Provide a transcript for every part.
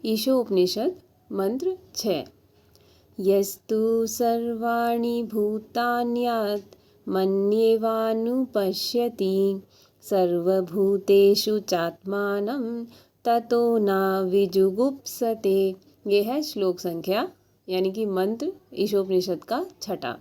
ईशोपनिषद मंत्र 6। यस्तु सर्वाणि भूतान्यात् मन्येवानुपश्यति सर्वभूतेषु चात्मानं ततो न विजुगुप्सते। ये है श्लोक संख्या यानी कि मंत्र ईशोपनिषद का 6।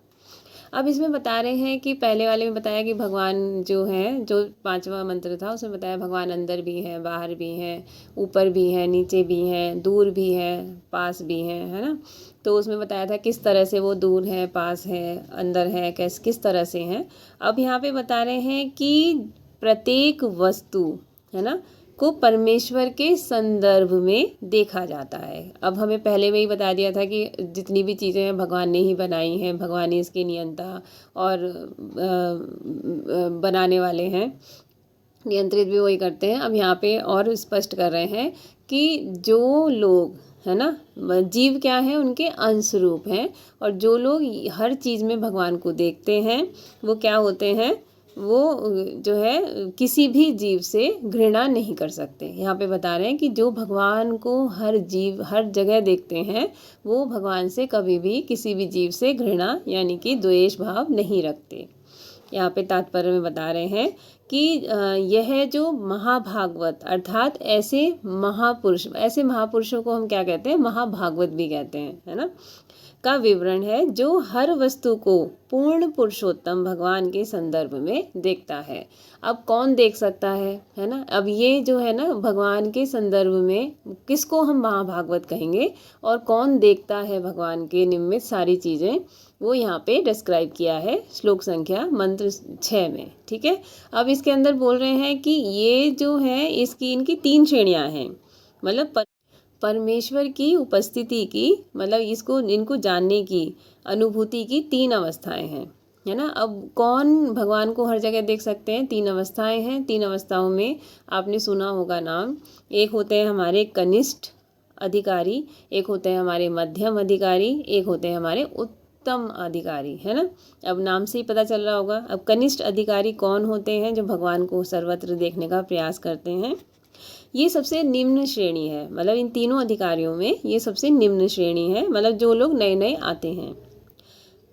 अब इसमें बता रहे हैं कि पहले वाले में बताया कि भगवान जो है, जो 5वां मंत्र था उसमें बताया भगवान अंदर भी हैं, बाहर भी हैं, ऊपर भी हैं, नीचे भी हैं, दूर भी हैं, पास भी हैं, है ना। तो उसमें बताया था किस तरह से वो दूर है, पास है, अंदर है, किस तरह से हैं। अब यहाँ पे बता रहे हैं कि प्रत्येक वस्तु, है ना, को परमेश्वर के संदर्भ में देखा जाता है। अब हमें पहले में ही बता दिया था कि जितनी भी चीज़ें हैं भगवान ने ही बनाई हैं, भगवान ही इसकी नियंता और बनाने वाले हैं, नियंत्रित भी वही करते हैं। अब यहाँ पे और स्पष्ट कर रहे हैं कि जो लोग, है ना, जीव क्या है, उनके अंश रूप हैं, और जो लोग हर चीज़ में भगवान को देखते हैं वो क्या होते हैं, वो जो है किसी भी जीव से घृणा नहीं कर सकते। यहाँ पे बता रहे हैं कि जो भगवान को हर जीव हर जगह देखते हैं वो भगवान से कभी भी किसी भी जीव से घृणा यानी कि द्वेष भाव नहीं रखते। यहाँ पे तात्पर्य में बता रहे हैं कि यह जो महाभागवत अर्थात ऐसे महापुरुषों को हम क्या कहते हैं, महाभागवत भी कहते हैं, है ना, का विवरण है जो हर वस्तु को पूर्ण पुरुषोत्तम भगवान के संदर्भ में देखता है। अब कौन देख सकता है ना। अब ये जो है ना भगवान के संदर्भ में किसको हम महाभागवत कहेंगे और कौन देखता है भगवान के निमित्त सारी चीज़ें, वो यहाँ पे डिस्क्राइब किया है श्लोक संख्या मंत्र 6 में। ठीक है। अब इसके अंदर बोल रहे हैं कि ये जो है इनकी 3 श्रेणियाँ हैं, मतलब परमेश्वर की उपस्थिति की, मतलब इनको जानने की अनुभूति की 3 अवस्थाएं हैं, है ना। अब कौन भगवान को हर जगह देख सकते हैं, 3 अवस्थाएं हैं। 3 अवस्थाओं में आपने सुना होगा नाम। एक होते हैं हमारे कनिष्ठ अधिकारी, एक होते हैं हमारे मध्यम अधिकारी, एक होते हैं हमारे उत्तम अधिकारी, है ना। अब नाम से ही पता चल रहा होगा। अब कनिष्ठ अधिकारी कौन होते हैं, जो भगवान को सर्वत्र देखने का प्रयास करते हैं। ये सबसे निम्न श्रेणी है, मतलब इन तीनों अधिकारियों में ये सबसे निम्न श्रेणी है, मतलब जो लोग नए नए आते हैं।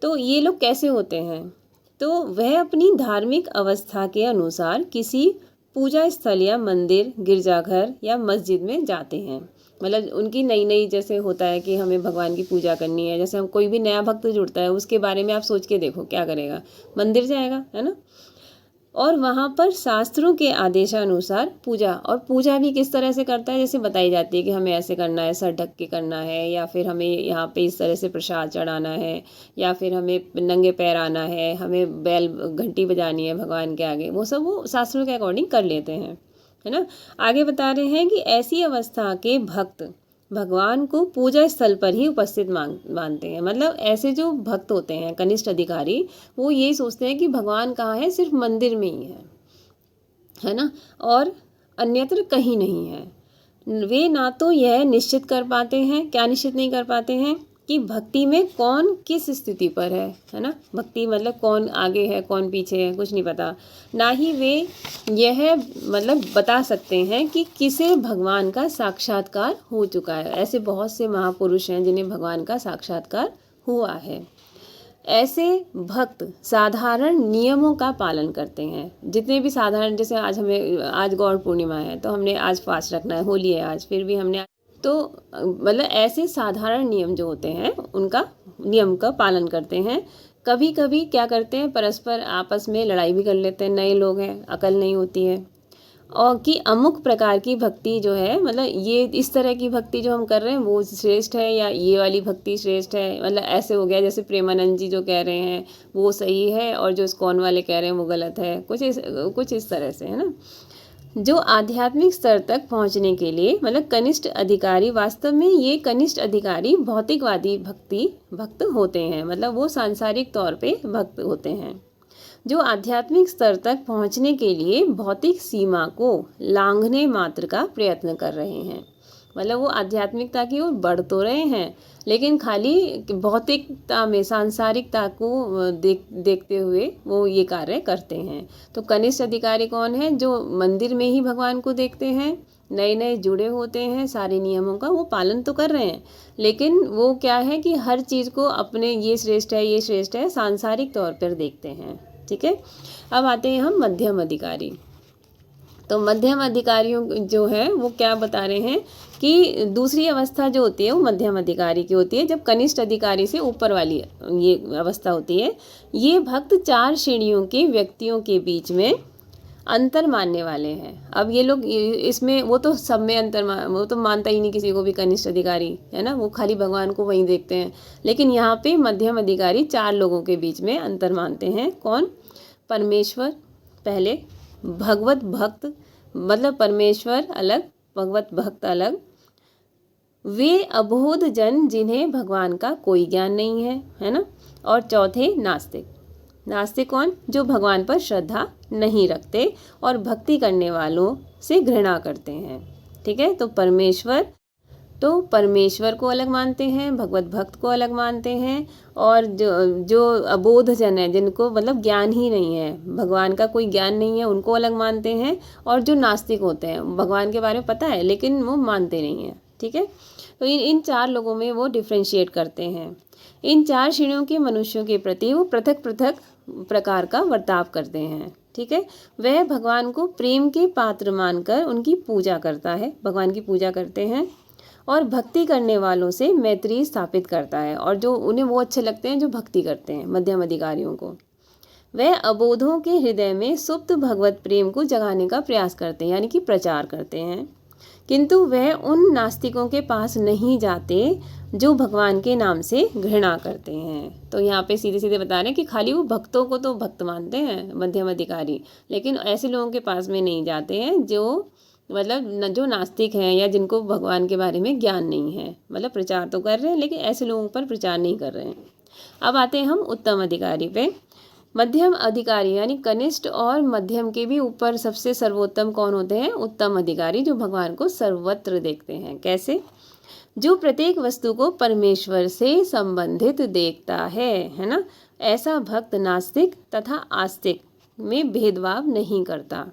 तो ये लोग कैसे होते हैं, तो वह अपनी धार्मिक अवस्था के अनुसार किसी पूजा स्थल या मंदिर, गिरजाघर या मस्जिद में जाते हैं। मतलब उनकी नई नई, जैसे होता है कि हमें भगवान की पूजा करनी है, जैसे हम कोई भी नया भक्त जुड़ता है उसके बारे में आप सोच के देखो क्या करेगा, मंदिर जाएगा, है ना। और वहाँ पर शास्त्रों के आदेशानुसार पूजा, और पूजा भी किस तरह से करता है, जैसे बताई जाती है कि हमें ऐसे करना है, सर ढक के करना है, या फिर हमें यहाँ पे इस तरह से प्रसाद चढ़ाना है, या फिर हमें नंगे पैर आना है, हमें बैल घंटी बजानी है भगवान के आगे, वो सब वो शास्त्रों के अकॉर्डिंग कर लेते हैं, है ना। आगे बता रहे हैं कि ऐसी अवस्था के भक्त भगवान को पूजा स्थल पर ही उपस्थित मानते हैं। मतलब ऐसे जो भक्त होते हैं कनिष्ठ अधिकारी, वो यही सोचते हैं कि भगवान कहाँ है, सिर्फ मंदिर में ही है ना, और अन्यत्र कहीं नहीं है। वे ना तो यह निश्चित कर पाते हैं, क्या निश्चित नहीं कर पाते हैं, कि भक्ति में कौन किस स्थिति पर है ना। भक्ति मतलब कौन आगे है कौन पीछे है, कुछ नहीं पता। ना ही वे यह मतलब बता सकते हैं कि किसे भगवान का साक्षात्कार हो चुका है। ऐसे बहुत से महापुरुष हैं जिन्हें भगवान का साक्षात्कार हुआ है। ऐसे भक्त साधारण नियमों का पालन करते हैं, जितने भी साधारण, जैसे आज गौर पूर्णिमा है तो हमने आज फास्ट रखना है, होली है आज, फिर भी हमने तो मतलब ऐसे साधारण नियम जो होते हैं उनका नियम का पालन करते हैं। कभी कभी क्या करते हैं, परस्पर आपस में लड़ाई भी कर लेते हैं, नए लोग हैं, अकल नहीं होती है, और कि अमुक प्रकार की भक्ति जो है, मतलब ये इस तरह की भक्ति जो हम कर रहे हैं वो श्रेष्ठ है, या ये वाली भक्ति श्रेष्ठ है। मतलब ऐसे हो गया जैसे प्रेमानंद जी जो कह रहे हैं वो सही है और जो इस्कॉन वाले कह रहे हैं वो गलत है, कुछ इस तरह से, है ना। जो आध्यात्मिक स्तर तक पहुंचने के लिए, मतलब कनिष्ठ अधिकारी, वास्तव में ये कनिष्ठ अधिकारी भौतिकवादी भक्त होते हैं, मतलब वो सांसारिक तौर पे भक्त होते हैं। जो आध्यात्मिक स्तर तक पहुंचने के लिए भौतिक सीमा को लांघने मात्र का प्रयत्न कर रहे हैं। मतलब वो आध्यात्मिकता की ओर बढ़ तो रहे हैं, लेकिन खाली भौतिकता में सांसारिकता को देखते हुए वो ये कार्य करते हैं। तो कनिष्ठ अधिकारी कौन है, जो मंदिर में ही भगवान को देखते हैं, नए नए जुड़े होते हैं, सारे नियमों का वो पालन तो कर रहे हैं, लेकिन वो क्या है कि हर चीज़ को अपने ये श्रेष्ठ है, ये श्रेष्ठ है, सांसारिक तौर पर देखते हैं। ठीक है, अब आते हैं हम मध्यम अधिकारी। तो मध्यम अधिकारियों जो है वो क्या बता रहे हैं कि दूसरी अवस्था जो होती है वो मध्यम अधिकारी की होती है, जब कनिष्ठ अधिकारी से ऊपर वाली ये अवस्था होती है। ये भक्त 4 श्रेणियों के व्यक्तियों के बीच में अंतर मानने वाले हैं। अब ये लोग इसमें वो तो सब में वो तो मानता ही नहीं किसी को भी कनिष्ठ अधिकारी, है ना, वो खाली भगवान को वहीं देखते हैं। लेकिन यहाँ पे मध्यम अधिकारी 4 लोगों के बीच में अंतर मानते हैं। कौन? परमेश्वर पहले, भगवत भक्त, मतलब परमेश्वर अलग, भगवत भक्त अलग, वे अबोध जन जिन्हें भगवान का कोई ज्ञान नहीं है ना, और चौथे नास्तिक। नास्तिक कौन? जो भगवान पर श्रद्धा नहीं रखते और भक्ति करने वालों से घृणा करते हैं। ठीक है, तो परमेश्वर को अलग मानते हैं, भगवत भक्त को अलग मानते हैं, और जो अबोध जन है, जिनको मतलब ज्ञान ही नहीं है, भगवान का कोई ज्ञान नहीं है, उनको अलग मानते हैं, और जो नास्तिक होते हैं, भगवान के बारे में पता है लेकिन वो मानते नहीं हैं। ठीक है, तो इन 4 लोगों में वो डिफ्रेंशिएट करते हैं। इन 4 श्रेणियों के मनुष्यों के प्रति वो पृथक पृथक प्रकार का बर्ताव करते हैं। ठीक है, वह भगवान को प्रेम के पात्र मानकर उनकी पूजा करता है, भगवान की पूजा करते हैं, और भक्ति करने वालों से मैत्री स्थापित करता है, और जो उन्हें वो अच्छे लगते हैं जो भक्ति करते हैं, मध्यम अधिकारियों को। वह अबोधों के हृदय में सुप्त भगवत प्रेम को जगाने का प्रयास करते हैं, यानी कि प्रचार करते हैं, किंतु वह उन नास्तिकों के पास नहीं जाते जो भगवान के नाम से घृणा करते हैं। तो यहाँ पे सीधे सीधे बता रहे हैं कि खाली वो भक्तों को तो भक्त मानते हैं मध्यम अधिकारी, लेकिन ऐसे लोगों के पास में नहीं जाते हैं जो मतलब जो नास्तिक हैं या जिनको भगवान के बारे में ज्ञान नहीं है। मतलब प्रचार तो कर रहे हैं लेकिन ऐसे लोगों पर प्रचार नहीं कर रहे हैं। अब आते हैं हम उत्तम अधिकारी पे। मध्यम अधिकारी यानी कनिष्ठ और मध्यम के भी ऊपर सबसे सर्वोत्तम कौन होते हैं? उत्तम अधिकारी, जो भगवान को सर्वत्र देखते हैं। कैसे? जो प्रत्येक वस्तु को परमेश्वर से संबंधित देखता है ना। ऐसा भक्त नास्तिक तथा आस्तिक में भेदभाव नहीं करता,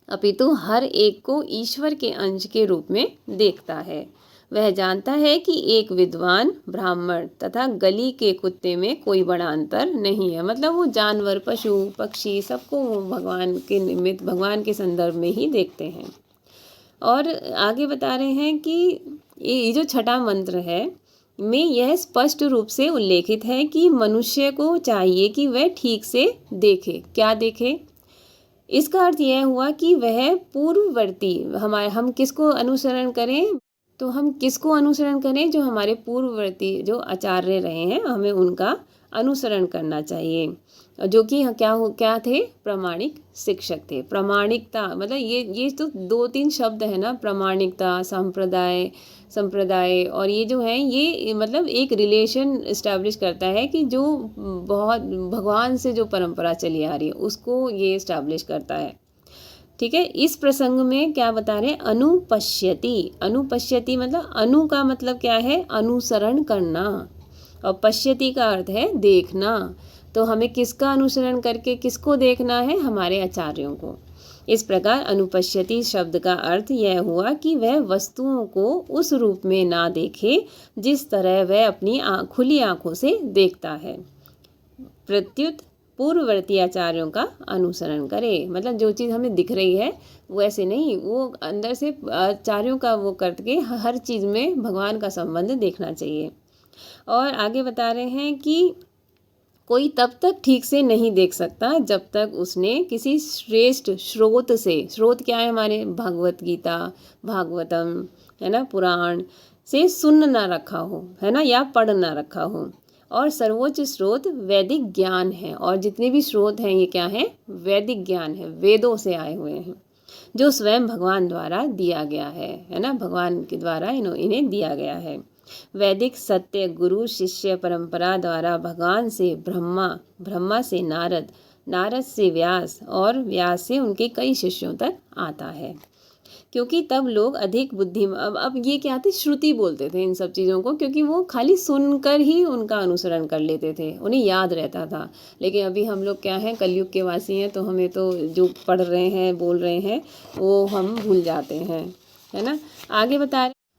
अपितु हर एक को ईश्वर के अंश के रूप में देखता है। वह जानता है कि एक विद्वान ब्राह्मण तथा गली के कुत्ते में कोई बड़ा अंतर नहीं है। मतलब वो जानवर, पशु पक्षी सबको भगवान के निमित्त, भगवान के संदर्भ में ही देखते हैं। और आगे बता रहे हैं कि ये जो छठा मंत्र है में यह स्पष्ट रूप से उल्लेखित है कि मनुष्य को चाहिए कि वह ठीक से देखे। क्या देखे? इसका अर्थ यह हुआ कि वह पूर्ववर्ती हम किसको अनुसरण करें? तो हम किसको अनुसरण करें? जो हमारे पूर्ववर्ती जो आचार्य रहे हैं, हमें उनका अनुसरण करना चाहिए, जो कि क्या थे? प्रामाणिक शिक्षक थे। प्रामाणिकता मतलब ये तो 2-3 शब्द है ना, प्रामाणिकता, संप्रदाय, और ये जो है ये मतलब एक रिलेशन इस्टेब्लिश करता है कि जो बहुत भगवान से जो परंपरा चली आ रही है उसको ये इस्टेब्लिश करता है। ठीक है, इस प्रसंग में क्या बता रहे हैं? अनुपश्यति मतलब अनु का मतलब क्या है? अनुसरण करना, और पश्यति का अर्थ है देखना। तो हमें किसका अनुसरण करके किसको देखना है? हमारे आचार्यों को। इस प्रकार अनुपश्यति शब्द का अर्थ यह हुआ कि वह वस्तुओं को उस रूप में ना देखे जिस तरह वह अपनी खुली आंखों से देखता है, प्रत्युत पूर्ववर्ती आचार्यों का अनुसरण करे। मतलब जो चीज़ हमें दिख रही है वो ऐसे नहीं, वो अंदर से आचार्यों का वो करके हर चीज़ में भगवान का संबंध देखना चाहिए। और आगे बता रहे हैं कि कोई तब तक ठीक से नहीं देख सकता जब तक उसने किसी श्रेष्ठ स्रोत से, स्रोत क्या है? हमारे भगवत गीता, भागवतम, है ना, पुराण से सुन ना रखा हो, है ना, या पढ़ ना रखा हो। और सर्वोच्च स्रोत वैदिक ज्ञान है, और जितने भी स्रोत हैं ये क्या है? वैदिक ज्ञान है, वेदों से आए हुए हैं, जो स्वयं भगवान द्वारा दिया गया है ना, भगवान के द्वारा इन्हें दिया गया है। वैदिक सत्य गुरु शिष्य परंपरा द्वारा भगवान से ब्रह्मा से नारद से व्यास, और व्यास से उनके कई शिष्यों तक आता है। क्योंकि तब लोग अधिक अब ये क्या थे, श्रुति बोलते थे इन सब चीज़ों को, क्योंकि वो खाली सुनकर ही उनका अनुसरण कर लेते थे, उन्हें याद रहता था। लेकिन अभी हम लोग क्या हैं, कलयुग के वासी हैं, तो हमें तो जो पढ़ रहे हैं, बोल रहे हैं, वो हम भूल जाते हैं, है ना।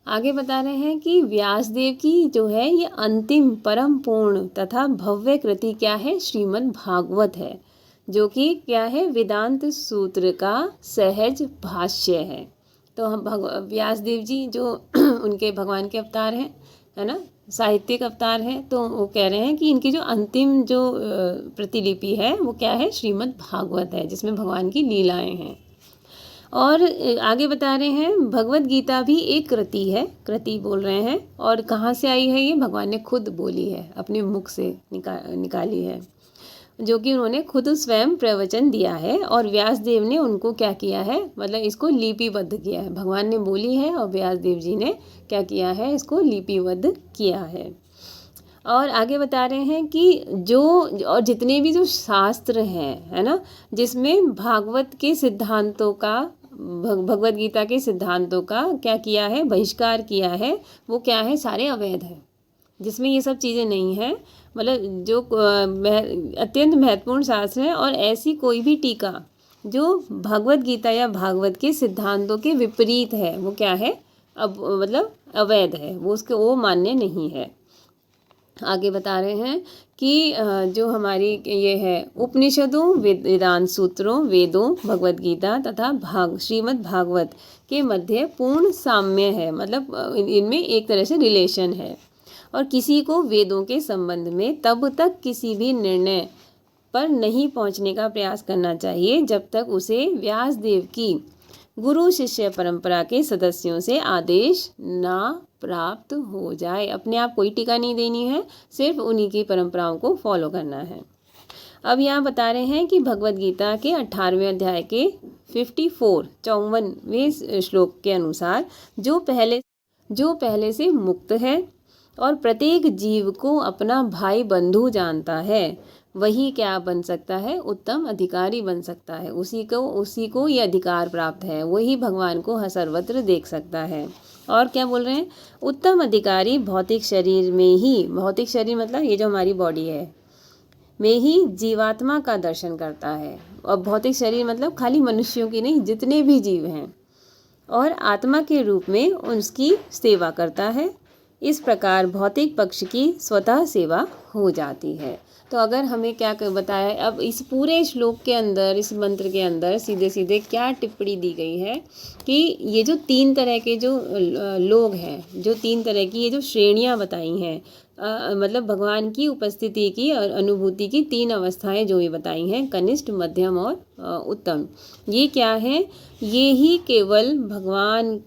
आगे बता रहे हैं कि व्यासदेव की जो है ये अंतिम परम पूर्ण तथा भव्य कृति क्या है, श्रीमद् भागवत है, जो कि क्या है, वेदांत सूत्र का सहज भाष्य है। तो हम व्यासदेव जी जो उनके भगवान के अवतार हैं, है ना, साहित्यिक अवतार हैं, तो वो कह रहे हैं कि इनकी जो अंतिम जो प्रतिलिपि है वो क्या है, श्रीमद् भागवत है, जिसमें भगवान की लीलाएं हैं। और आगे बता रहे हैं भगवत गीता भी एक कृति है, कृति बोल रहे हैं, और कहाँ से आई है, ये भगवान ने खुद बोली है, अपने मुख से निकाली है, जो कि उन्होंने खुद स्वयं प्रवचन दिया है, और व्यासदेव ने उनको क्या किया है, मतलब इसको लिपिबद्ध किया है। भगवान ने बोली है और व्यासदेव जी ने क्या किया है, इसको लिपिबद्ध किया है। और आगे बता रहे हैं कि जो और जितने भी जो शास्त्र हैं, है ना, जिसमें भागवत के सिद्धांतों का, भगवत गीता के सिद्धांतों का क्या किया है, बहिष्कार किया है, वो क्या है, सारे अवैध हैं, जिसमें ये सब चीज़ें नहीं हैं। मतलब जो अत्यंत महत्वपूर्ण शास्त्र है, और ऐसी कोई भी टीका जो भगवत गीता या भागवत के सिद्धांतों के विपरीत है, वो क्या है, अब मतलब अवैध है, वो मान्य नहीं है। आगे बता रहे हैं कि जो हमारी ये है उपनिषदों, वेदांत सूत्रों, वेदों, भगवत गीता तथा श्रीमद् भागवत के मध्य पूर्ण साम्य है, मतलब इनमें एक तरह से रिलेशन है। और किसी को वेदों के संबंध में तब तक किसी भी निर्णय पर नहीं पहुंचने का प्रयास करना चाहिए जब तक उसे व्यासदेव की गुरु शिष्य परंपरा के सदस्यों से आदेश ना प्राप्त हो जाए। अपने आप कोई टीका नहीं देनी है, सिर्फ उन्हीं की परंपराओं को फॉलो करना है। अब यहाँ बता रहे हैं कि भगवत गीता के 18वें अध्याय के 54वें श्लोक के अनुसार जो पहले से मुक्त है और प्रत्येक जीव को अपना भाई बंधु जानता है, वही क्या बन सकता है, उत्तम अधिकारी बन सकता है। उसी को ये अधिकार प्राप्त है, वही भगवान को सर्वत्र देख सकता है। और क्या बोल रहे हैं, उत्तम अधिकारी भौतिक शरीर में ही, भौतिक शरीर मतलब ये जो हमारी बॉडी है, में ही जीवात्मा का दर्शन करता है। और भौतिक शरीर मतलब खाली मनुष्यों की नहीं, जितने भी जीव हैं, और आत्मा के रूप में उसकी सेवा करता है। इस प्रकार भौतिक पक्ष की स्वतः सेवा हो जाती है। तो अगर हमें क्या बताया, अब इस पूरे श्लोक के अंदर, इस मंत्र के अंदर सीधे सीधे क्या टिप्पणी दी गई है कि ये जो 3 तरह के जो लोग हैं, जो 3 तरह की ये जो श्रेणियां बताई हैं, मतलब भगवान की उपस्थिति की और अनुभूति की 3 अवस्थाएं जो ये बताई हैं, कनिष्ठ, मध्यम और उत्तम, ये क्या है, ये ही केवल भगवान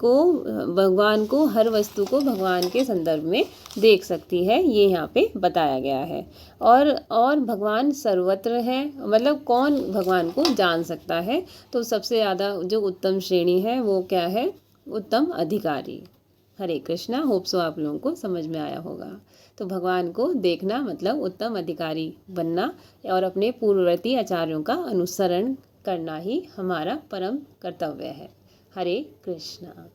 को हर वस्तु को भगवान के संदर्भ में देख सकती है, ये यहाँ पे बताया गया है। और भगवान सर्वत्र है, मतलब कौन भगवान को जान सकता है, तो सबसे ज़्यादा जो उत्तम श्रेणी है वो क्या है, उत्तम अधिकारी। हरे कृष्णा। होप सो आप लोगों को समझ में आया होगा। तो भगवान को देखना मतलब उत्तम अधिकारी बनना, और अपने पूर्ववर्ती आचार्यों का अनुसरण करना ही हमारा परम कर्तव्य है। हरे कृष्णा।